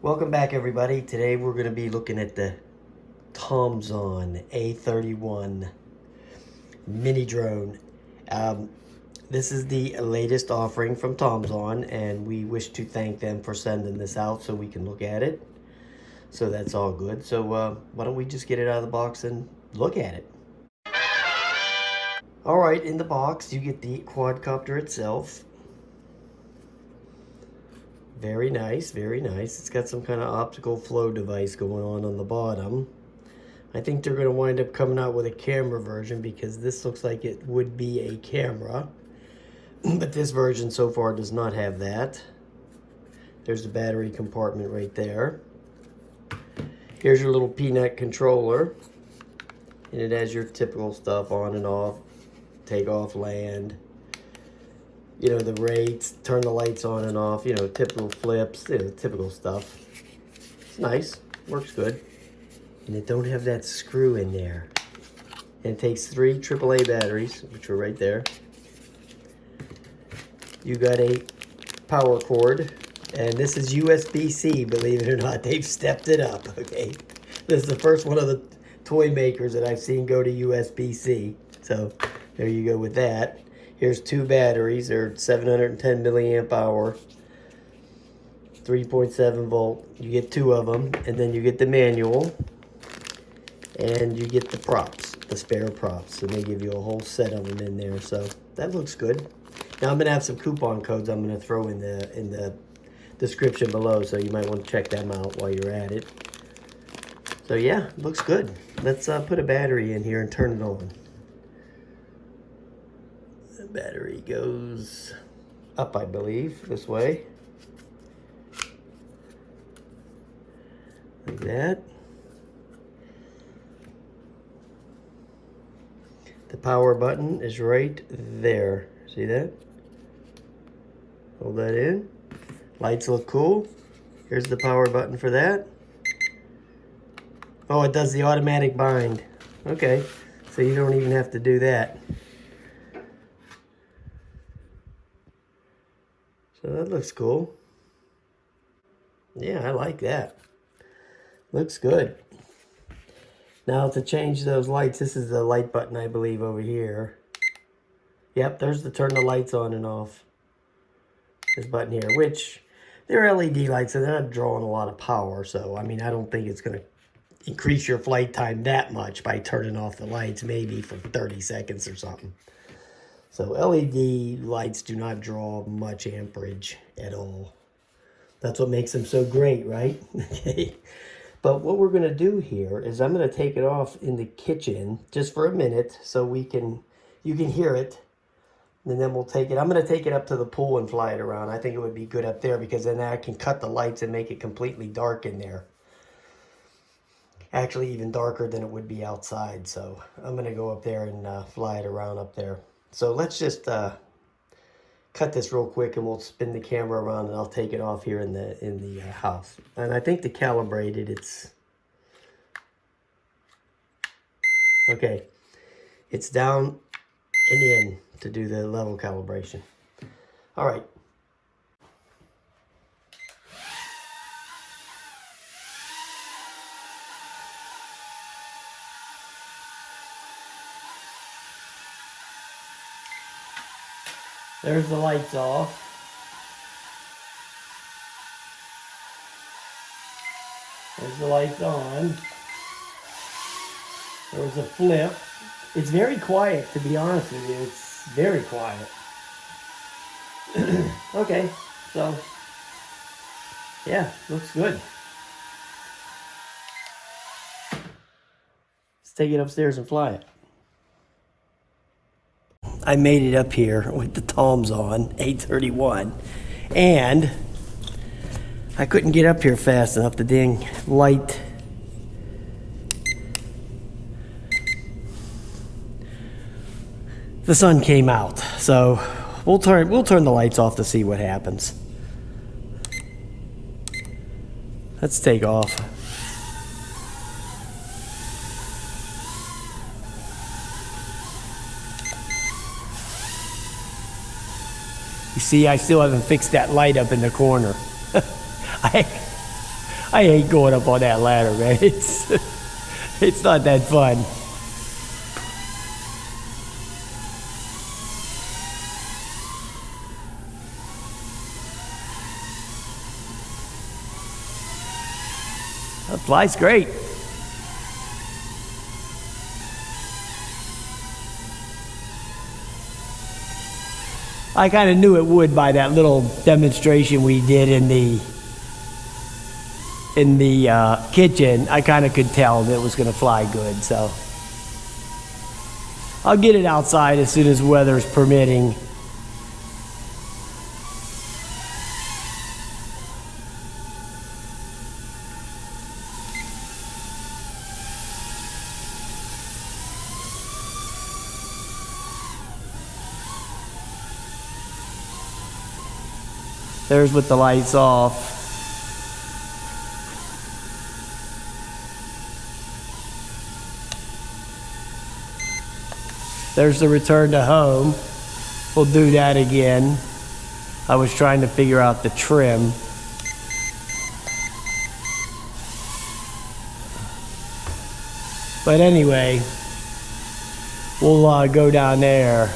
Welcome back, everybody. Today we're going to be looking at the Tomzon A31 mini drone. This is the latest offering from Tomzon, and we wish to thank them for sending this out so we can look at it. So that's all good. So why don't we just get it out of the box and look at it. All right, in the box you get the quadcopter itself. Very nice, very nice. It's got some kind of optical flow device going on the bottom. I think they're going to wind up coming out with a camera version because this looks like it would be a camera. But this version so far does not have that. There's the battery compartment right there. Here's your little peanut controller. And it has your typical stuff on and off. Take off, land. You know, the rates, turn the lights on and off, you know, typical flips, you know, typical stuff. It's nice, works good. And it don't have that screw in there. And it takes 3 AAA batteries, which are right there. You got a power cord, and this is USB-C, believe it or not. They've stepped it up, okay? This is the first one of the toy makers that I've seen go to USB-C. So there you go with that. Here's 2 batteries. They're 710 milliamp hour, 3.7 volt. You get 2 of them, and then you get the manual, and you get the props, the spare props, and they give you a whole set of them in there. So that looks good. Now I'm gonna have some coupon codes I'm gonna throw in the description below, so you might want to check them out while you're at it. So yeah, looks good. Let's put a battery in here and turn it on. Battery goes up, I believe, this way. Like that. The power button is right there. See that? Hold that in. Lights look cool. Here's the power button for that. Oh, it does the automatic bind. Okay, so you don't even have to do that. So that looks cool. Yeah, I like that. Looks good. Now to change those lights, this is the light button, I believe, over here. Yep, there's the turn the lights on and off. This button here, which they're LED lights, and they're not drawing a lot of power. So, I mean, I don't think it's going to increase your flight time that much by turning off the lights, maybe for 30 seconds or something. So LED lights do not draw much amperage at all. That's what makes them so great, right? Okay. But what we're going to do here is I'm going to take it off in the kitchen just for a minute so you can hear it. And then we'll take it. I'm going to take it up to the pool and fly it around. I think it would be good up there because then I can cut the lights and make it completely dark in there. Actually, even darker than it would be outside. So I'm going to go up there and fly it around up there. So let's just cut this real quick, and we'll spin the camera around, and I'll take it off here in the house. And I think to calibrate it, it's okay. It's down and in to do the level calibration. All right. There's the lights off. There's the lights on. There's a flip. It's very quiet, to be honest with you. It's very quiet. Okay, so yeah, looks good. Let's take it upstairs and fly it. I made it up here with the Tomzon A31, and I couldn't get up here fast enough. The dang light. The sun came out, so we'll turn the lights off to see what happens. Let's take off. You see, I still haven't fixed that light up in the corner. I hate going up on that ladder, man. It's not that fun. That flies great. I kind of knew it would by that little demonstration we did in the kitchen. I kind of could tell that it was going to fly good, so I'll get it outside as soon as weather's permitting. There's with the lights off. There's the return to home. We'll do that again. I was trying to figure out the trim. But anyway, we'll go down there.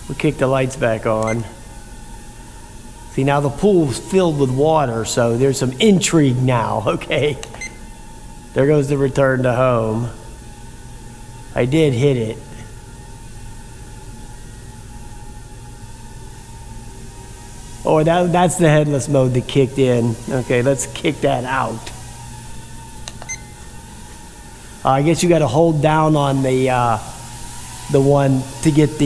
We'll kick the lights back on. See, now the pool's filled with water, so there's some intrigue now, okay? There goes the return to home. I did hit it. Oh, that's the headless mode that kicked in. Okay, let's kick that out. I guess you got to hold down on the one to get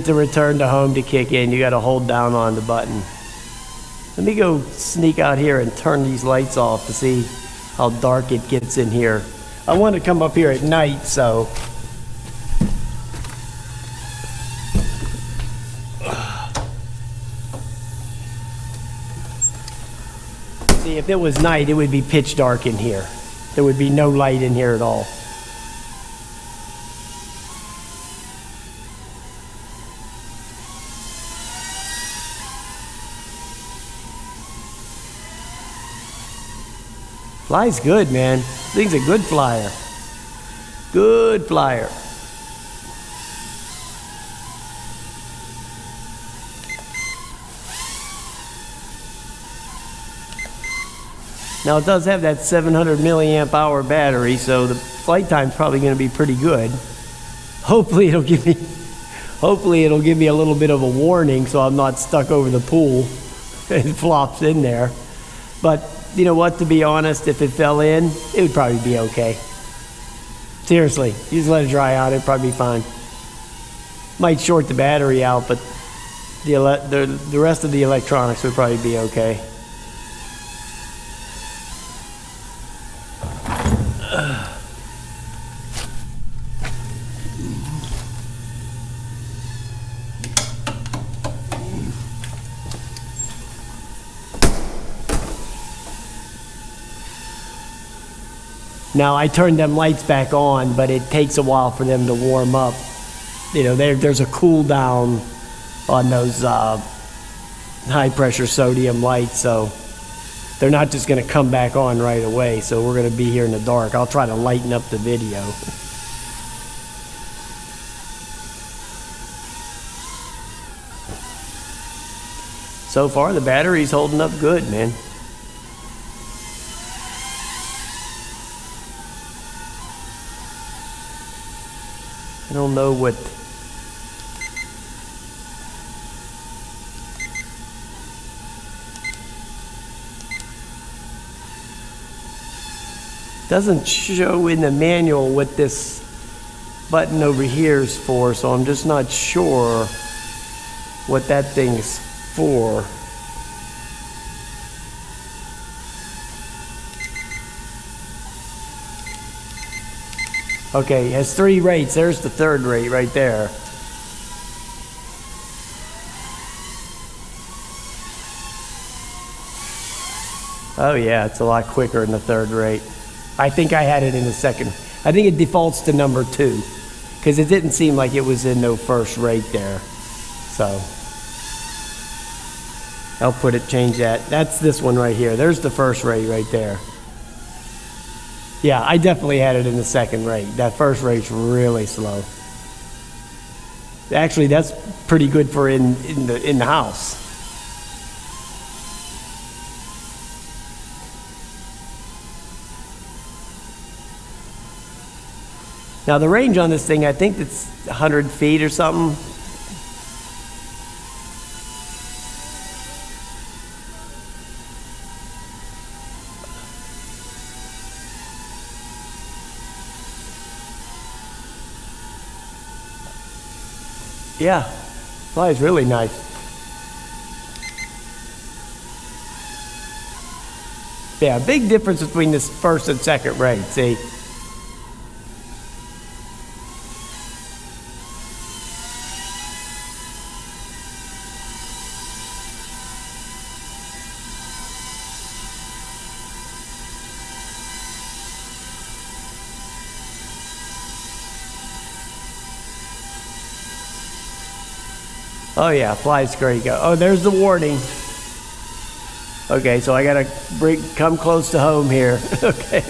the return to home to kick in. You got to hold down on the button. Let me go sneak out here and turn these lights off to see how dark it gets in here. I want to come up here at night, so see, if it was night, it would be pitch dark in here. There would be no light in here at all. Flies good, man. Thing's a good flyer. Good flyer. Now it does have that 700 milliamp hour battery, so the flight time's probably going to be pretty good. Hopefully it'll give me a little bit of a warning so I'm not stuck over the pool. It flops in there. But you know what, to be honest, if it fell in, it would probably be okay. Seriously, you just let it dry out, it'd probably be fine. Might short the battery out, but the rest of the electronics would probably be okay. Now I turned them lights back on, but it takes a while for them to warm up. You know, there's a cool down on those high pressure sodium lights, so they're not just going to come back on right away. So we're going to be here in the dark. I'll try to lighten up the video. So far the battery's holding up good, man. I don't know what doesn't show in the manual what this button over here is for, so I'm just not sure what that thing's for. Okay, it has 3 rates. There's the 3rd rate right there. Oh yeah, it's a lot quicker in the 3rd rate. I think I had it in the 2nd. I think it defaults to number 2, because it didn't seem like it was in no 1st rate there. So I'll put it, change that. That's this one right here. There's the first rate right there. Yeah, I definitely had it in the second rate. That first rate's really slow. Actually, that's pretty good for in the house. Now the range on this thing, I think it's 100 feet or something. Yeah, flies really nice. Yeah, big difference between this first and second rate, see? Oh yeah, flies great. Oh, there's the warning. Okay, so I gotta come close to home here. Okay,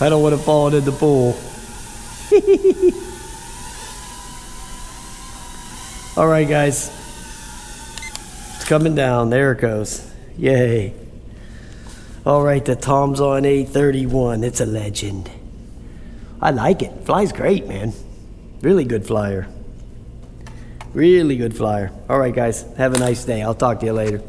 I don't want to fall into the pool. All right, guys, it's coming down. There it goes. Yay! All right, the Tomzon A31. It's a legend. I like it. Flies great, man. Really good flyer. Really good flyer. All right, guys, have a nice day. I'll talk to you later.